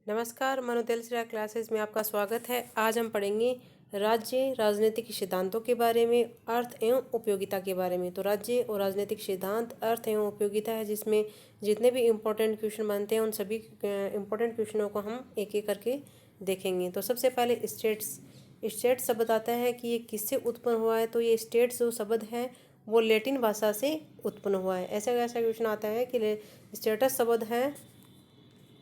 नमस्कार, मनोदल श्रेया क्लासेस में आपका स्वागत है। आज हम पढ़ेंगे राज्य राजनीतिक सिद्धांतों के बारे में, अर्थ एवं उपयोगिता के बारे में। तो राज्य और राजनीतिक सिद्धांत, अर्थ एवं उपयोगिता है, जिसमें जितने भी इम्पोर्टेंट क्वेश्चन बनते हैं उन सभी इम्पोर्टेंट क्वेश्चनों को हम एक एक करके देखेंगे। तो सबसे पहले स्टेट शब्द आता है कि ये किससे उत्पन्न हुआ है। तो ये स्टेट जो शब्द है वो लैटिन भाषा से उत्पन्न हुआ है। ऐसा क्वेश्चन आता है कि स्टेटस शब्द है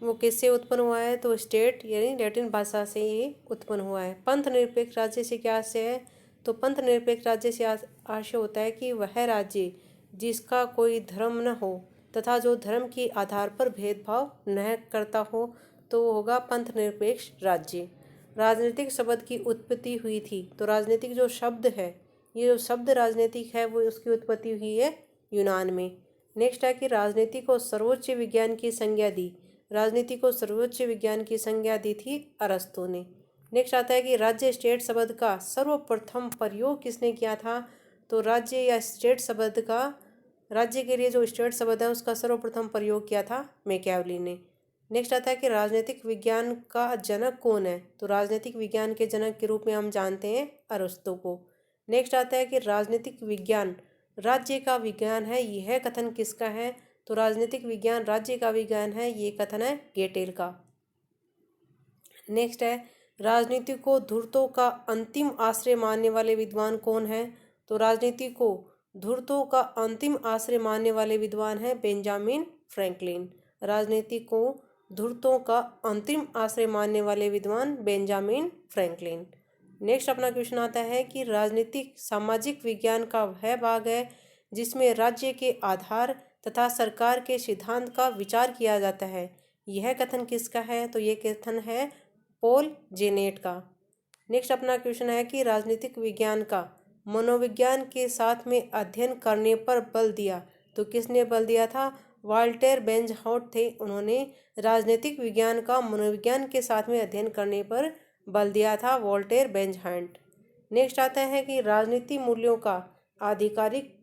वो किससे उत्पन्न हुआ है। तो स्टेट यानी लैटिन भाषा से ये उत्पन्न हुआ है। पंथ निरपेक्ष राज्य से क्या आशय है। तो पंथ निरपेक्ष राज्य से आशय होता है कि वह राज्य जिसका कोई धर्म न हो तथा जो धर्म के आधार पर भेदभाव न करता हो, तो वो होगा पंथ निरपेक्ष राज्य। राजनीतिक शब्द की उत्पत्ति हुई थी। तो राजनीतिक जो शब्द है, ये जो शब्द राजनीतिक है, वो उसकी उत्पत्ति हुई है यूनान में। नेक्स्ट है कि राजनीति को सर्वोच्च विज्ञान की संज्ञा दी। राजनीति को सर्वोच्च विज्ञान की संज्ञा दी थी अरस्तु ने। नेक्स्ट आता है कि राज्य स्टेट शब्द का सर्वप्रथम प्रयोग किसने किया था। तो राज्य या स्टेट शब्द का, राज्य के लिए जो स्टेट शब्द है उसका सर्वप्रथम प्रयोग किया था मैकियावेली ने। नेक्स्ट आता है कि राजनीतिक विज्ञान का जनक कौन है। तो राजनीतिक विज्ञान के जनक के रूप में हम जानते हैं अरस्तु को। नेक्स्ट आता है कि राजनीतिक विज्ञान राज्य का विज्ञान है, यह कथन किसका है। तो राजनीतिक विज्ञान राज्य का विज्ञान है, ये कथन है गेटेल का। नेक्स्ट है राजनीति को धूर्तों का अंतिम आश्रय मानने वाले विद्वान कौन है। तो राजनीति को धूर्तों का अंतिम आश्रय मानने वाले विद्वान है बेंजामिन फ्रैंकलिन। राजनीति को धूर्तों का अंतिम आश्रय मानने वाले विद्वान बेंजामिन फ्रैंकलिन। नेक्स्ट अपना क्वेश्चन आता है कि राजनीतिक सामाजिक विज्ञान का वह भाग है जिसमें राज्य के आधार तथा सरकार के सिद्धांत का विचार किया जाता है, यह कथन किसका है। तो ये कथन है पॉल जेनेट का। नेक्स्ट अपना क्वेश्चन है कि राजनीतिक विज्ञान का मनोविज्ञान के साथ में अध्ययन करने पर बल दिया। तो किसने बल दिया था। वाल्टेर बेंजहाउट थे, उन्होंने राजनीतिक विज्ञान का मनोविज्ञान के साथ में अध्ययन करने पर बल दिया था, वाल्टेर बेंजहाउट। नेक्स्ट आता है कि राजनीति मूल्यों का आधिकारिक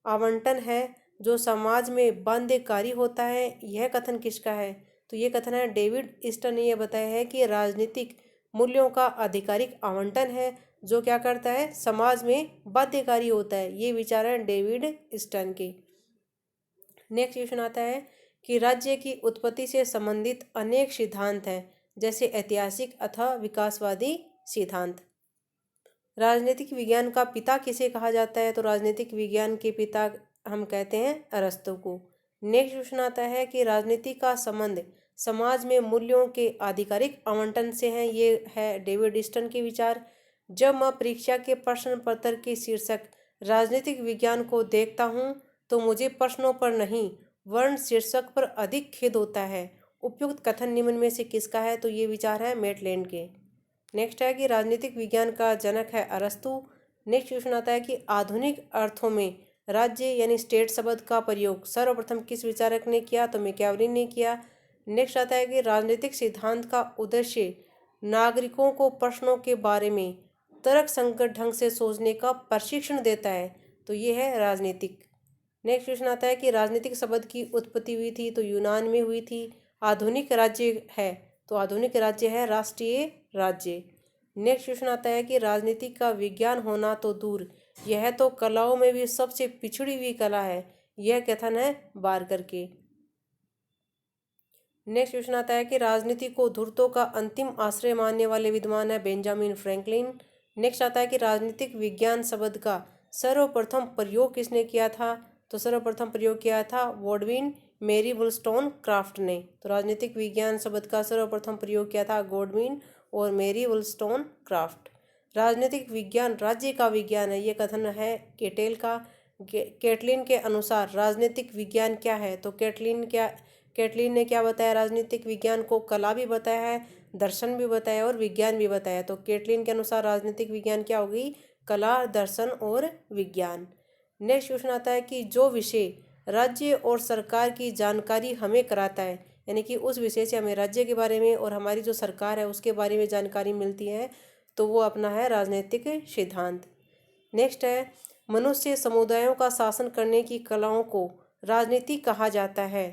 आवंटन है जो समाज में बाध्यकारी होता है, यह कथन किसका है। तो ये कथन है डेविड ईस्टन ने यह बताया है कि राजनीतिक मूल्यों का आधिकारिक आवंटन है जो क्या करता है, समाज में बाध्यकारी होता है। ये विचार है डेविड ईस्टन के। नेक्स्ट क्वेश्चन आता है कि राज्य की उत्पत्ति से संबंधित अनेक सिद्धांत हैं, जैसे ऐतिहासिक अथवा विकासवादी सिद्धांत। राजनीतिक विज्ञान का पिता किसे कहा जाता है। तो राजनीतिक विज्ञान के पिता हम कहते हैं अरस्तु को। नेक्स्ट क्वेश्चन आता है कि राजनीति का संबंध समाज में मूल्यों के आधिकारिक आवंटन से है, ये है डेविड ईस्टन के विचार। जब मैं परीक्षा के प्रश्न पत्र के शीर्षक राजनीतिक विज्ञान को देखता हूँ तो मुझे प्रश्नों पर नहीं वर्ण शीर्षक पर अधिक खेद होता है। उपयुक्त कथन निम्न में से किसका है। तो ये विचार है मेटलैंड के। नेक्स्ट है कि राजनीतिक विज्ञान का जनक है अरस्तु। नेक्स्ट क्वेश्चन आता है कि आधुनिक अर्थों में राज्य यानी स्टेट शब्द का प्रयोग सर्वप्रथम किस विचारक ने किया। तो मैकियावेली ने किया। नेक्स्ट आता है कि राजनीतिक सिद्धांत का उद्देश्य नागरिकों को प्रश्नों के बारे में तर्कसंगत ढंग से सोचने का प्रशिक्षण देता है, तो ये है राजनीतिक। नेक्स्ट क्वेश्चन आता है कि राजनीतिक शब्द की उत्पत्ति हुई थी। तो यूनान में हुई थी। आधुनिक राज्य है, तो आधुनिक राज्य है राष्ट्रीय राज्य। नेक्स्ट क्वेश्चन आता है कि राजनीति का विज्ञान होना तो दूर, यह तो कलाओं में भी सबसे पिछड़ी हुई कला है, यह कथन है बार्कर के। नेक्स्ट क्वेश्चन आता है कि राजनीति को धूर्तों का अंतिम आश्रय मानने वाले विद्वान है बेंजामिन फ्रैंकलिन। नेक्स्ट आता है कि राजनीतिक विज्ञान शब्द का सर्वप्रथम प्रयोग किसने किया था। तो सर्वप्रथम प्रयोग किया था गॉडविन मेरी वुलस्टोनक्राफ्ट ने। तो राजनीतिक विज्ञान शब्द का सर्वप्रथम प्रयोग किया था गॉडविन और मेरी वुलस्टोनक्राफ्ट। राजनीतिक विज्ञान राज्य का विज्ञान है, ये कथन है केटेल का। कैटलिन के अनुसार राजनीतिक विज्ञान क्या है। तो कैटलिन ने क्या बताया, राजनीतिक विज्ञान को कला भी बताया है, दर्शन भी बताया और विज्ञान भी बताया। तो कैटलिन के अनुसार राजनीतिक विज्ञान क्या होगी, कला, दर्शन और विज्ञान। नेक्स्ट क्वेश्चन आता है कि जो विषय राज्य और सरकार की जानकारी हमें कराता है, यानी कि उस विषय से हमें राज्य के बारे में और हमारी जो सरकार है उसके बारे में जानकारी मिलती है, तो वो अपना है राजनीतिक सिद्धांत। नेक्स्ट है मनुष्य समुदायों का शासन करने की कलाओं को राजनीति कहा जाता है।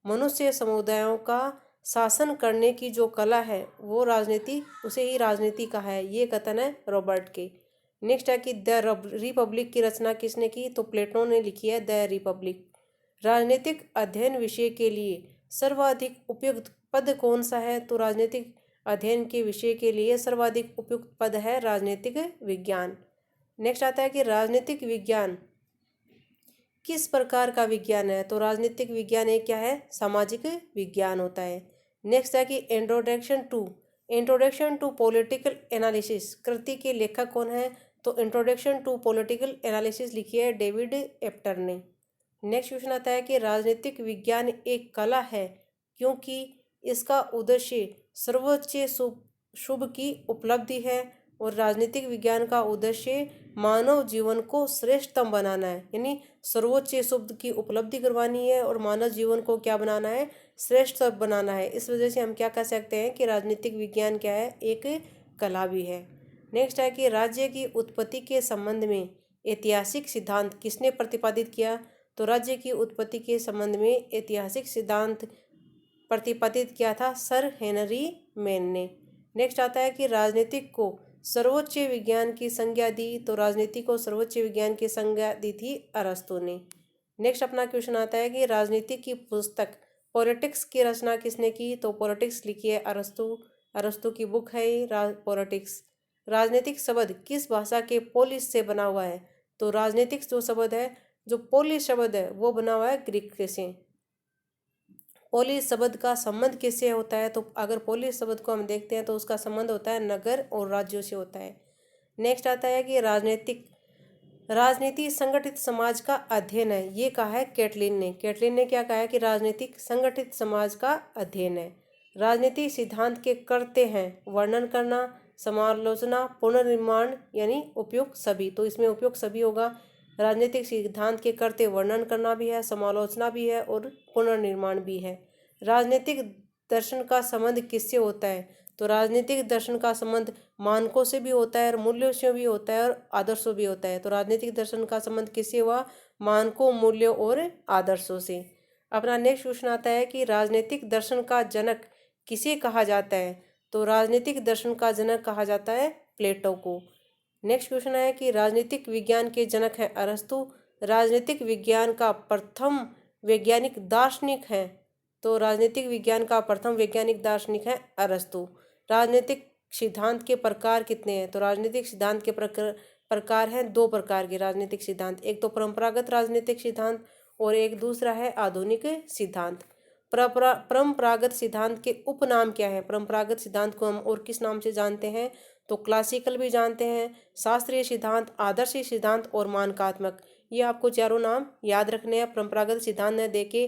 मनुष्य समुदायों का शासन करने की जो कला है वो राजनीति, उसे ही राजनीति कहा है। ये कथन है रॉबर्ट के। नेक्स्ट है कि द रिपब्लिक की रचना किसने की? तो प्लेटो ने लिखी है द रिपब्लिक। राजनीतिक अध्ययन विषय के लिए सर्वाधिक उपयुक्त पद कौन सा है? तो राजनीतिक अध्ययन के विषय के लिए सर्वाधिक उपयुक्त पद है राजनीतिक विज्ञान। नेक्स्ट आता है कि राजनीतिक विज्ञान किस प्रकार का विज्ञान है? तो राजनीतिक विज्ञान एक क्या है? सामाजिक विज्ञान होता है। नेक्स्ट है कि इंट्रोडक्शन टू पॉलिटिकल एनालिसिस कृति के लेखक कौन है? तो इंट्रोडक्शन टू पॉलिटिकल एनालिसिस लिखी है डेविड एप्टर ने। नेक्स्ट क्वेश्चन आता है कि राजनीतिक विज्ञान एक कला है क्योंकि इसका उद्देश्य सर्वोच्च शुभ की उपलब्धि है, और राजनीतिक विज्ञान का उद्देश्य मानव जीवन को श्रेष्ठतम बनाना है, यानी सर्वोच्च शुभ की उपलब्धि करवानी है और मानव जीवन को क्या बनाना है? श्रेष्ठ बनाना है। इस वजह से हम क्या कह सकते हैं कि राजनीतिक विज्ञान क्या है? एक कला भी है। नेक्स्ट है कि राज्य की उत्पत्ति के संबंध में ऐतिहासिक सिद्धांत किसने प्रतिपादित किया? तो राज्य की उत्पत्ति के संबंध में ऐतिहासिक सिद्धांत प्रतिपादित किया था सर हेनरी मैन ने। नेक्स्ट आता है कि राजनीतिक को सर्वोच्च विज्ञान की संज्ञा दी। तो राजनीति को सर्वोच्च विज्ञान की संज्ञा दी थी अरस्तु ने। नेक्स्ट अपना क्वेश्चन आता है कि राजनीति की पुस्तक पॉलिटिक्स की रचना किसने की? तो पॉलिटिक्स लिखी है अरस्तु की बुक है ये पॉलिटिक्स। राजनीतिक शब्द किस भाषा के पोलिश से बना हुआ है? तो राजनीतिक जो शब्द है, जो पोलिश शब्द है, वो बना हुआ है ग्रीक से। पोलिश शब्द का संबंध किससे होता है? तो अगर पोलिश शब्द को हम देखते हैं तो उसका संबंध होता है नगर और राज्यों से होता है। नेक्स्ट आता है कि राजनीति संगठित समाज का अध्ययन है। ये कहा है कैटलिन ने। कैटलिन ने क्या कहा है कि राजनीतिक संगठित समाज का अध्ययन है। राजनीति सिद्धांत के करते हैं वर्णन करना, समालोचना, पुनर्निर्माण यानी उपयुक्त सभी। तो इसमें उपयुक्त सभी होगा। राजनीतिक सिद्धांत के करते वर्णन करना भी है, समालोचना भी है और पुनर्निर्माण भी है। राजनीतिक दर्शन का संबंध किससे होता है? तो राजनीतिक दर्शन का संबंध मानकों से भी होता है और मूल्यों से भी होता है और आदर्शों भी होता है। तो राजनीतिक दर्शन का संबंध किससे हुआ? मानकों, मूल्यों और आदर्शों से। अपना नेक्स्ट क्वेश्चन आता है कि राजनीतिक दर्शन का जनक किसे कहा जाता है? तो राजनीतिक दर्शन का जनक कहा जाता है प्लेटो को। नेक्स्ट क्वेश्चन है कि राजनीतिक विज्ञान के जनक हैं अरस्तु। राजनीतिक विज्ञान का प्रथम वैज्ञानिक दार्शनिक है। तो राजनीतिक विज्ञान का प्रथम वैज्ञानिक दार्शनिक है अरस्तु। राजनीतिक सिद्धांत के प्रकार कितने हैं? तो राजनीतिक सिद्धांत के प्रकार हैं दो प्रकार के राजनीतिक सिद्धांत। एक तो परंपरागत राजनीतिक सिद्धांत और एक दूसरा है आधुनिक सिद्धांत। परंपरागत सिद्धांत के उपनाम क्या है? परंपरागत सिद्धांत को हम और किस नाम से जानते हैं? तो क्लासिकल भी जानते हैं, शास्त्रीय सिद्धांत, आदर्श सिद्धांत और मानकात्मक। ये आपको चारों नाम याद रखने हैं। परंपरागत सिद्धांत न देके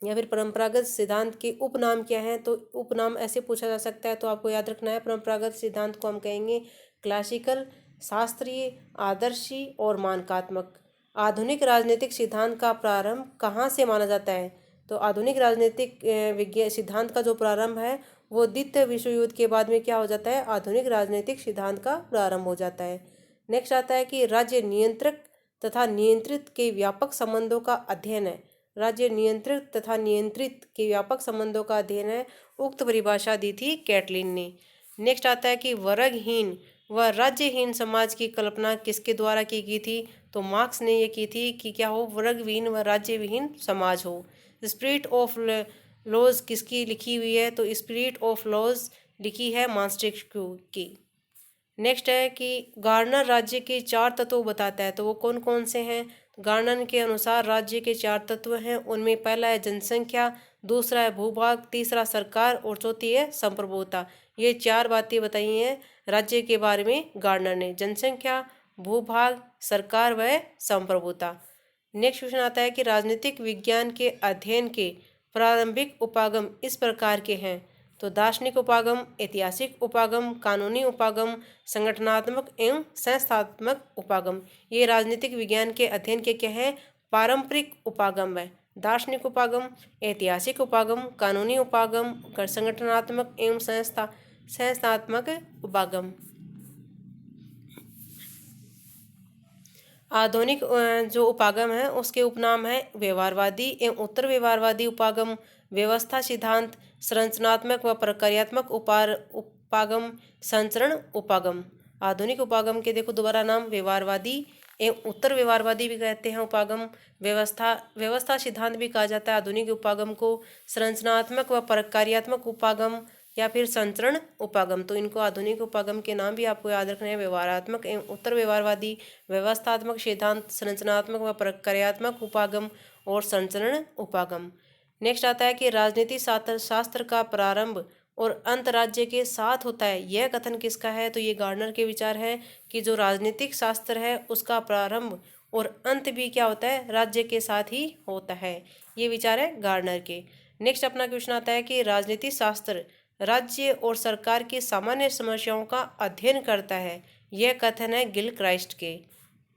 या फिर परंपरागत सिद्धांत के उपनाम क्या हैं? तो उपनाम ऐसे पूछा जा सकता है, तो आपको याद रखना है परंपरागत सिद्धांत को हम कहेंगे क्लासिकल, शास्त्रीय, आदर्शी और मानकात्मक। आधुनिक राजनीतिक सिद्धांत का प्रारंभ कहाँ से माना जाता है? तो आधुनिक राजनीतिक विज्ञान सिद्धांत का जो प्रारंभ है वो द्वितीय विश्व युद्ध के बाद में क्या हो जाता है? आधुनिक राजनीतिक सिद्धांत का प्रारंभ हो जाता है। नेक्स्ट आता है कि राज्य नियंत्रक तथा नियंत्रित के व्यापक संबंधों का अध्ययन है। राज्य नियंत्रित तथा नियंत्रित के व्यापक संबंधों का अध्ययन है। उक्त परिभाषा दी थी कैटलिन ने। नेक्स्ट आता है कि वर्गहीन व राज्यहीन समाज की कल्पना किसके द्वारा की गई थी? तो मार्क्स ने ये की थी कि क्या हो? वर्गहीन व राज्यविहीन समाज हो। स्पिरिट ऑफ लॉज किसकी लिखी हुई है? तो स्पिरिट ऑफ लॉज लिखी है मॉन्टेस्क्यू की। नेक्स्ट है कि गार्नर राज्य के 4 तत्व बताता है, तो वो कौन कौन से हैं? गार्नर के अनुसार राज्य के 4 तत्व हैं। उनमें पहला है जनसंख्या, दूसरा है भूभाग, तीसरा सरकार और चौथी है संप्रभुता। ये 4 बातें बताई हैं राज्य के बारे में गार्नर ने, जनसंख्या, भूभाग, सरकार व संप्रभुता। नेक्स्ट क्वेश्चन आता है कि राजनीतिक विज्ञान के अध्ययन के प्रारंभिक उपागम इस प्रकार के हैं। तो दार्शनिक उपागम, ऐतिहासिक उपागम, कानूनी उपागम, संगठनात्मक एवं संस्थात्मक उपागम। ये राजनीतिक विज्ञान के अध्ययन के क्या है? पारंपरिक उपागम है। दार्शनिक उपागम, ऐतिहासिक उपागम, कानूनी उपागम, संगठनात्मक एवं संस्थात्मक उपागम। आधुनिक जो उपागम है उसके उपनाम है व्यवहारवादी एवं उत्तर व्यवहारवादी उपागम, व्यवस्था सिद्धांत, संरचनात्मक व प्रक्रियात्मक उपागम, संचरण उपागम। आधुनिक उपागम के देखो दोबारा नाम व्यवहारवादी एवं उत्तर व्यवहारवादी भी कहते हैं उपागम। व्यवस्था सिद्धांत भी कहा जाता है आधुनिक उपागम को। संरचनात्मक व प्रक्रियात्मक उपागम या फिर संचरण उपागम। तो इनको आधुनिक उपागम के नाम भी आपको याद रखने हैं, व्यवहारात्मक एवं उत्तर व्यवहारवादी, व्यवस्थात्मक सिद्धांत, संरचनात्मक व प्रक्रियात्मक उपागम और संचरण उपागम। नेक्स्ट आता है कि राजनीति शास्त्र का प्रारंभ और अंत राज्य के साथ होता है, यह कथन किसका है? तो ये गार्डनर के विचार है कि जो राजनीतिक शास्त्र है उसका प्रारंभ और अंत भी क्या होता है? राज्य के साथ ही होता है। ये विचार है गार्डनर के। नेक्स्ट अपना क्वेश्चन आता है कि राजनीति शास्त्र राज्य और सरकार की सामान्य समस्याओं का अध्ययन करता है, यह कथन है गिलक्राइस्ट के।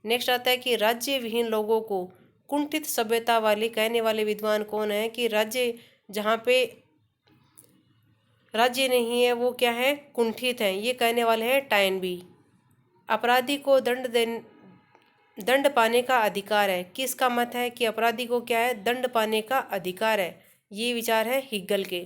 नेक्स्ट आता है कि राज्य विहीन लोगों को कुंठित सभ्यता वाली कहने वाले विद्वान कौन है? कि राज्य जहाँ पे राज्य नहीं है वो क्या है? कुंठित है, ये कहने वाले हैं टाइनबी। अपराधी को दंड पाने का अधिकार है, किसका मत है? कि अपराधी को क्या है? दंड पाने का अधिकार है, ये विचार है हिगल के।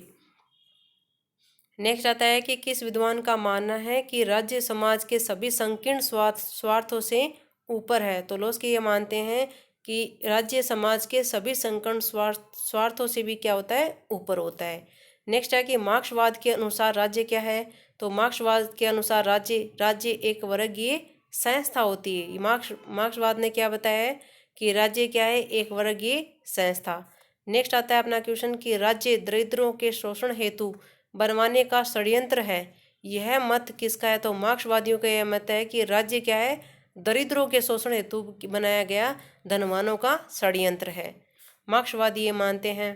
नेक्स्ट आता है कि किस विद्वान का मानना है कि राज्य समाज के सभी संकीर्ण स्वार्थों से ऊपर है? तो लोग ये मानते हैं कि राज्य समाज के सभी संकीर्ण स्वार्थों से भी क्या होता है? ऊपर होता है। नेक्स्ट है कि मार्क्सवाद के अनुसार राज्य क्या है? तो मार्क्सवाद के अनुसार राज्य एक वर्गीय संस्था होती है। मार्क्सवाद ने क्या बताया है? कि राज्य क्या है? एक वर्गीय संस्था। नेक्स्ट आता है अपना क्वेश्चन कि राज्य दरिद्रों के शोषण हेतु बनवाने का षड्यंत्र है, यह मत किसका है? तो मार्क्सवादियों का यह मत है कि राज्य क्या है? दरिद्रों के शोषण हेतु बनाया गया धनवानों का षड्यंत्र है, मार्क्सवादी ये मानते हैं।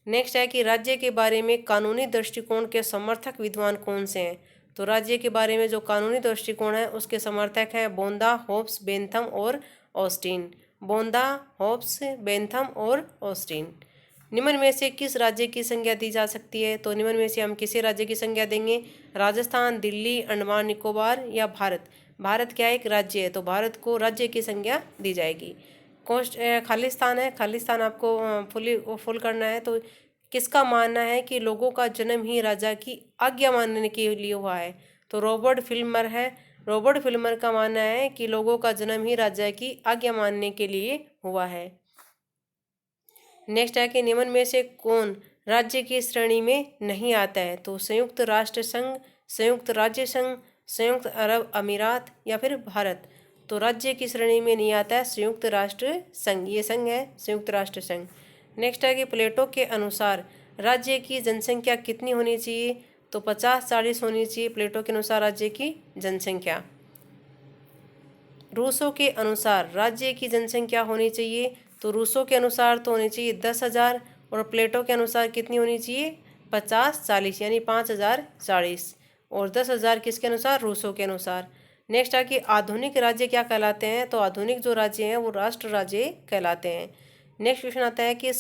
नेक्स्ट है कि राज्य के बारे में कानूनी दृष्टिकोण के समर्थक विद्वान कौन से हैं? तो राज्य के बारे में जो कानूनी दृष्टिकोण है उसके समर्थक हैं बोंदा, होब्स, बेंथम और ऑस्टिन। बोंदा, होब्स, बेंथम और ऑस्टिन। निम्न में से किस राज्य की संज्ञा दी जा सकती है? तो निम्न में से हम किसी राज्य की संज्ञा देंगे? राजस्थान, दिल्ली, अंडमान निकोबार या भारत? भारत क्या एक राज्य है, तो भारत को राज्य की संज्ञा दी जाएगी। खालिस्तान है, खालिस्तान आपको फुल करना है। तो किसका मानना है कि लोगों का जन्म ही राजा की आज्ञा मानने के लिए हुआ है? तो रॉबर्ट फिल्मर है। रॉबर्ट फिल्मर का मानना है कि लोगों का जन्म ही राजा की आज्ञा मानने के लिए हुआ है। नेक्स्ट है कि निम्न में से कौन राज्य की श्रेणी में नहीं आता है? तो संयुक्त राष्ट्र संघ, संयुक्त राज्य संघ, संयुक्त अरब अमीरात या फिर भारत? तो राज्य की श्रेणी में नहीं आता है संयुक्त राष्ट्र संघ, ये संघ है संयुक्त राष्ट्र संघ। नेक्स्ट है कि प्लेटो के अनुसार राज्य की जनसंख्या कितनी होनी चाहिए? तो 50-40 होनी चाहिए प्लेटो के अनुसार राज्य की जनसंख्या। रूसो के अनुसार राज्य की जनसंख्या होनी चाहिए, तो रूसो के अनुसार तो होनी चाहिए 10,000 और प्लेटो के अनुसार कितनी होनी चाहिए? 50-40 यानी 5,040 और 10,000 किसके अनुसार? रूसो के अनुसार। नेक्स्ट है कि आधुनिक राज्य क्या कहलाते हैं? तो आधुनिक जो राज्य हैं वो राष्ट्र राज्य कहलाते हैं। नेक्स्ट क्वेश्चन आता है कि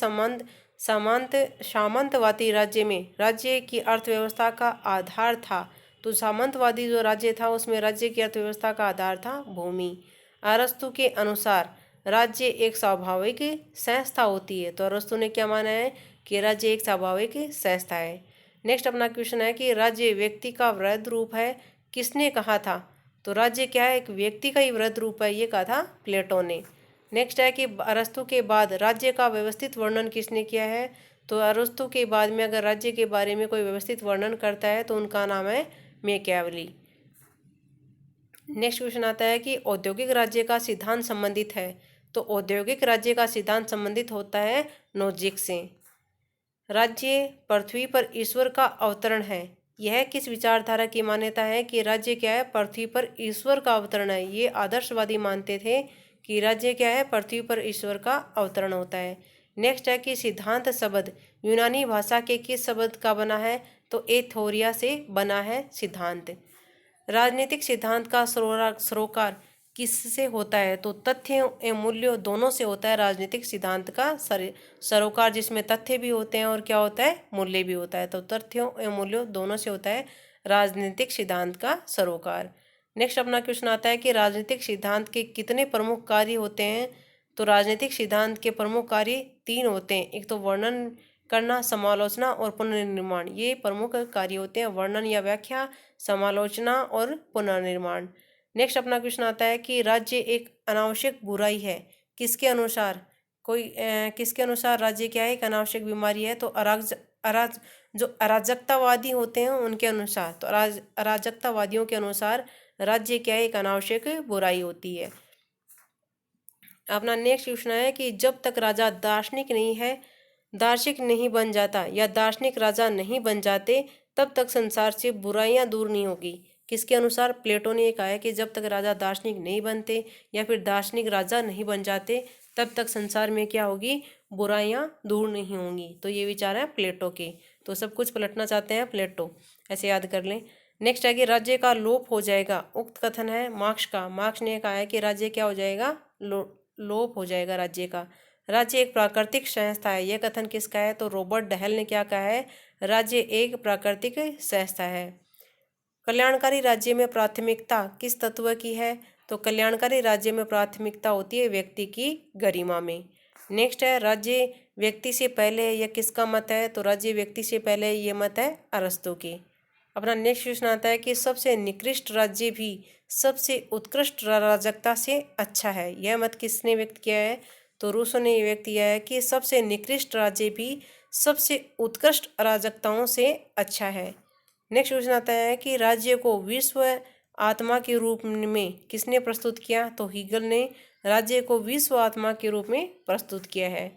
सामंतवादी राज्य में राज्य की अर्थव्यवस्था का आधार था। तो सामंतवादी जो राज्य था उसमें राज्य की अर्थव्यवस्था का आधार था भूमि। अरस्तु के अनुसार राज्य एक स्वाभाविक संस्था होती है। तो अरस्तु ने क्या माना है? कि राज्य एक स्वाभाविक संस्था है। नेक्स्ट अपना क्वेश्चन है कि राज्य व्यक्ति का वृहद रूप है, किसने कहा था? तो राज्य क्या है? एक व्यक्ति का ही वृहद रूप है, ये कहा था प्लेटो ने। नेक्स्ट है कि अरस्तु के बाद राज्य का व्यवस्थित वर्णन किसने किया है? तो अरस्तु के बाद में अगर राज्य के बारे में कोई व्यवस्थित वर्णन करता है तो उनका नाम है मैकियावेली। नेक्स्ट क्वेश्चन आता है कि औद्योगिक राज्य का सिद्धांत संबंधित है। तो औद्योगिक राज्य का सिद्धांत संबंधित होता है नोजिक से। राज्य पृथ्वी पर ईश्वर का अवतरण है, यह किस विचारधारा की मान्यता है? कि राज्य क्या है? पृथ्वी पर ईश्वर का अवतरण है। ये आदर्शवादी मानते थे कि राज्य क्या है? पृथ्वी पर ईश्वर का अवतरण होता है। नेक्स्ट है कि सिद्धांत शब्द यूनानी भाषा के किस शब्द का बना है? तो एथोरिया से बना है सिद्धांत। राजनीतिक सिद्धांत का सरोकार किससे होता है? तो तथ्य एवं मूल्य दोनों से होता है राजनीतिक सिद्धांत का सरोकार, जिसमें तथ्य भी होते हैं और क्या होता है? मूल्य भी होता है। तो तथ्यों एवं मूल्यों दोनों से होता है राजनीतिक सिद्धांत का सरोकार। नेक्स्ट अपना क्वेश्चन आता है कि राजनीतिक सिद्धांत के कितने प्रमुख कार्य होते हैं? तो राजनीतिक सिद्धांत के प्रमुख कार्य 3 होते हैं। एक तो वर्णन करना, समालोचना और पुनर्निर्माण, ये प्रमुख कार्य होते हैं। वर्णन या व्याख्या, समालोचना और पुनर्निर्माण। नेक्स्ट अपना क्वेश्चन आता है कि राज्य एक अनावश्यक बुराई है, किसके अनुसार? किसके अनुसार राज्य क्या है? एक अनावश्यक बीमारी है। तो अराजकतावादी होते हैं उनके अनुसार, तो अराजकतावादियों के अनुसार राज्य क्या है? एक अनावश्यक बुराई होती है। अपना नेक्स्ट क्वेश्चन है कि जब तक राजा दार्शनिक नहीं बन जाता या दार्शनिक राजा नहीं बन जाते तब तक संसार से बुराइयां दूर नहीं होगी। किसके अनुसार? प्लेटो ने कहा है कि जब तक राजा दार्शनिक नहीं बनते या फिर दार्शनिक राजा नहीं बन जाते तब तक संसार में क्या होगी? बुराइयां दूर नहीं होंगी। तो ये विचार है प्लेटो के। तो सब कुछ पलटना चाहते हैं प्लेटो, ऐसे याद कर लें। नेक्स्ट है कि राज्य का लोप हो जाएगा, उक्त कथन है मार्क्स का। मार्क्स ने कहा है कि राज्य क्या हो जाएगा? लोप हो जाएगा राज्य का। राज्य एक प्राकृतिक संस्था है, यह कथन किसका है? तो रॉबर्ट डहल ने क्या कहा है? राज्य एक प्राकृतिक संस्था है। कल्याणकारी राज्य में प्राथमिकता किस तत्व की है? तो कल्याणकारी राज्य में प्राथमिकता होती है व्यक्ति की गरिमा में। नेक्स्ट है राज्य व्यक्ति से पहले है, यह किसका मत है? तो राज्य व्यक्ति से पहले, ये मत है अरस्तु की। अपना नेक्स्ट क्वेश्चन आता है कि सबसे निकृष्ट राज्य भी सबसे उत्कृष्ट अराजकता से अच्छा है, यह मत किसने व्यक्त किया है? तो रूसो ने व्यक्त किया है कि सबसे निकृष्ट राज्य भी सबसे उत्कृष्ट अराजकताओं से अच्छा है। नेक्स्ट क्वेश्चन आता है कि राज्य को विश्व आत्मा के रूप में किसने प्रस्तुत किया? तो हीगल ने राज्य को विश्व आत्मा के रूप में प्रस्तुत किया है।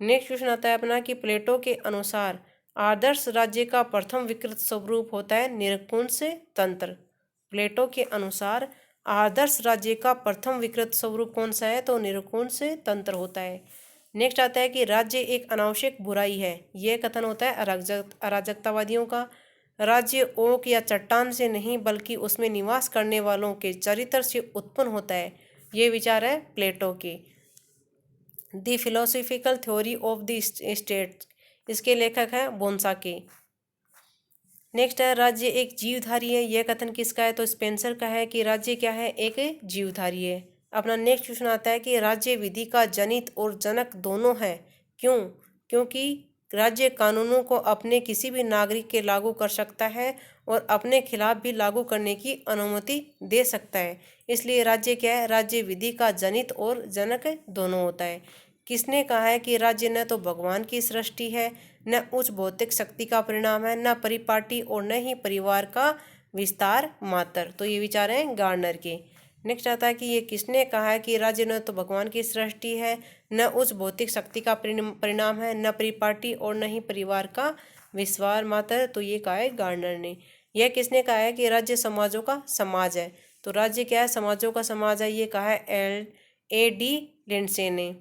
नेक्स्ट क्वेश्चन आता है अपना कि प्लेटो के अनुसार आदर्श राज्य का प्रथम विकृत स्वरूप होता है निरंकुश तंत्र। प्लेटो के अनुसार आदर्श राज्य का प्रथम विकृत स्वरूप कौन सा है? तो निरंकुश तंत्र होता है। नेक्स्ट आता है कि राज्य एक अनावश्यक बुराई है, यह कथन होता है अराजकतावादियों का। राज्य ओक या चट्टान से नहीं बल्कि उसमें निवास करने वालों के चरित्र से उत्पन्न होता है, ये विचार है प्लेटो के। The philosophical theory of the state, इसके लेखक हैं बोन्साके। नेक्स्ट है राज्य एक जीवधारी है, यह कथन किसका है? तो स्पेंसर का है कि राज्य क्या है? एक जीवधारी है। अपना नेक्स्ट क्वेश्चन आता है कि राज्य विधि का जनित और जनक दोनों है, क्यों? क्योंकि राज्य कानूनों को अपने किसी भी नागरिक के लागू कर सकता है और अपने खिलाफ भी लागू करने की अनुमति दे सकता है, इसलिए राज्य क्या है? राज्य विधि का जनित और जनक दोनों होता है। किसने कहा है कि राज्य न तो भगवान की सृष्टि है, न उच्च भौतिक शक्ति का परिणाम है, न परिपाटी और न ही परिवार का विस्तार मात्र? तो ये विचार हैं गार्नर के। नेक्स्ट आता है कि ये किसने कहा है कि राज्य न तो भगवान की सृष्टि है, न उच्च भौतिक शक्ति का परिणाम है, न परिपाटी और न ही परिवार का विस्तार मात्र? तो ये कहा है गार्नर ने। यह किसने कहा है कि राज्य समाजों का समाज है? तो राज्य क्या है? समाजों का समाज है, ये कहा है A.D. लिंडसे ने।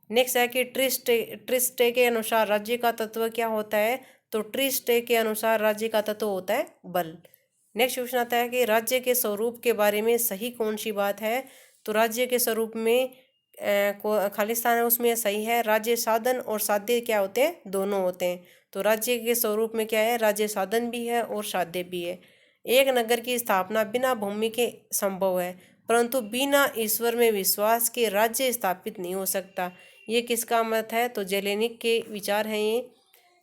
नेक्स्ट है कि ट्रिस्टे के अनुसार राज्य का तत्व क्या होता है? तो ट्रिस्टे के अनुसार राज्य का तत्व होता है बल। नेक्स्ट क्वेश्चन आता है कि राज्य के स्वरूप के बारे में सही कौन सी बात है? तो राज्य के स्वरूप में खालिस्तान है उसमें सही है। राज्य साधन और साध्य क्या होते हैं? दोनों होते हैं। तो राज्य के स्वरूप में क्या है? राज्य साधन भी है और साध्य भी है। एक नगर की स्थापना बिना भूमि के संभव है, परंतु बिना ईश्वर में विश्वास के राज्य स्थापित नहीं हो सकता, ये किसका मत है? तो जेलेनिक के विचार हैं ये।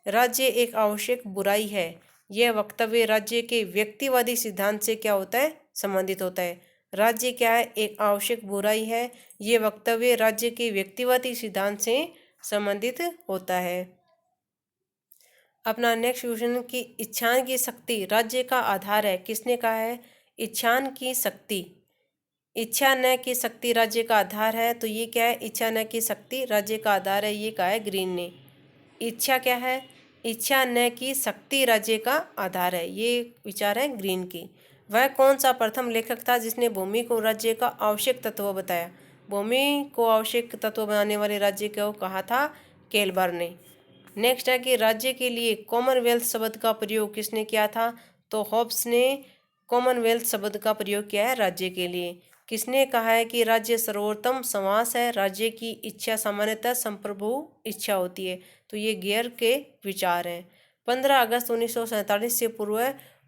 राज्य एक आवश्यक बुराई है, यह वक्तव्य राज्य के व्यक्तिवादी सिद्धांत से क्या होता है? संबंधित होता है। राज्य क्या है? एक आवश्यक बुराई है, ये वक्तव्य राज्य के व्यक्तिवादी सिद्धांत से संबंधित होता है। अपना नेक्स्ट क्वेश्चन की इच्छान की शक्ति राज्य का आधार है, किसने कहा है? इच्छान की शक्ति, इच्छा न की शक्ति राज्य का आधार है, तो ये क्या है? इच्छा न की शक्ति राज्य का आधार है, ये कहा है ग्रीन ने। इच्छा क्या है? इच्छा न की शक्ति राज्य का आधार है, ये विचार है ग्रीन की। वह कौन सा प्रथम लेखक था जिसने भूमि को राज्य का आवश्यक तत्व बताया? भूमि को आवश्यक तत्व बनाने वाले राज्य को कहा था केलबर ने। नेक्स्ट है कि राज्य के लिए कॉमनवेल्थ शब्द का प्रयोग किसने किया था? तो हॉब्स ने कॉमनवेल्थ शब्द का प्रयोग किया है राज्य के लिए। किसने कहा है कि राज्य सर्वोत्तम समास है? राज्य की इच्छा सामान्यतः संप्रभु इच्छा होती है, तो ये गियर के विचार हैं। 15 अगस्त 1947 से पूर्व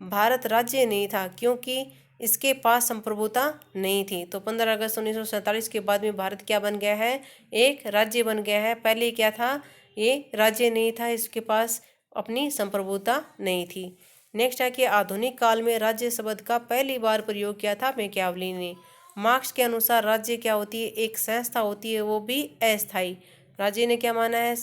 भारत राज्य नहीं था क्योंकि इसके पास संप्रभुता नहीं थी। तो 15 अगस्त 1947 के बाद में भारत क्या बन गया है? एक राज्य बन गया है। पहले क्या था? ये राज्य नहीं था, इसके पास अपनी संप्रभुता नहीं थी। नेक्स्ट है कि आधुनिक काल में राज्य शब्द का पहली बार प्रयोग किया था मैकियावेली ने। मार्क्स के अनुसार राज्य क्या होती है? एक संस्था होती है, वो भी अस्थायी। राज्य ने क्या माना है?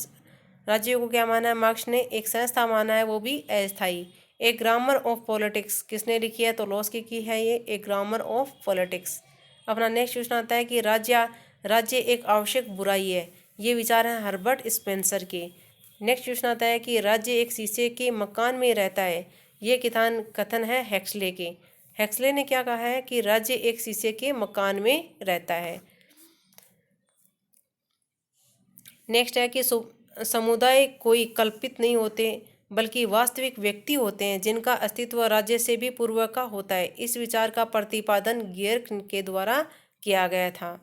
राज्य को क्या माना है मार्क्स ने? एक संस्था माना है, वो भी अस्थायी। एक ग्रामर ऑफ पॉलिटिक्स किसने लिखी है? तो लोस्की की है ये, एक ग्रामर ऑफ पॉलिटिक्स। अपना नेक्स्ट क्वेश्चन आता है कि राज्य एक आवश्यक बुराई है। ये विचार है हर्बर्ट स्पेंसर के। नेक्स्ट क्वेश्चन आता है कि राज्य एक शीशे के मकान में रहता है। ये कथन है हेक्सले के। हेक्सले ने क्या कहा है कि राज्य एक शीशे के मकान में रहता है। नेक्स्ट है कि समुदाय कोई कल्पित नहीं होते, बल्कि वास्तविक व्यक्ति होते हैं जिनका अस्तित्व राज्य से भी पूर्व का होता है। इस विचार का प्रतिपादन गियर के द्वारा किया गया था।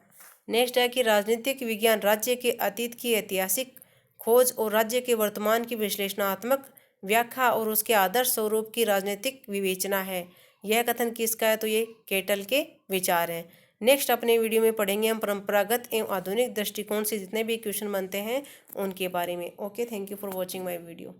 नेक्स्ट है कि राजनीतिक विज्ञान राज्य के अतीत की ऐतिहासिक खोज और राज्य के वर्तमान की विश्लेषणात्मक व्याख्या और उसके आदर्श स्वरूप की राजनीतिक विवेचना है। यह कथन किसका है? तो ये केटल के विचार हैं। नेक्स्ट अपने वीडियो में पढ़ेंगे हम परंपरागत एवं आधुनिक दृष्टिकोण से जितने भी क्वेश्चन बनते हैं उनके बारे में। Okay, thank you for watching my video.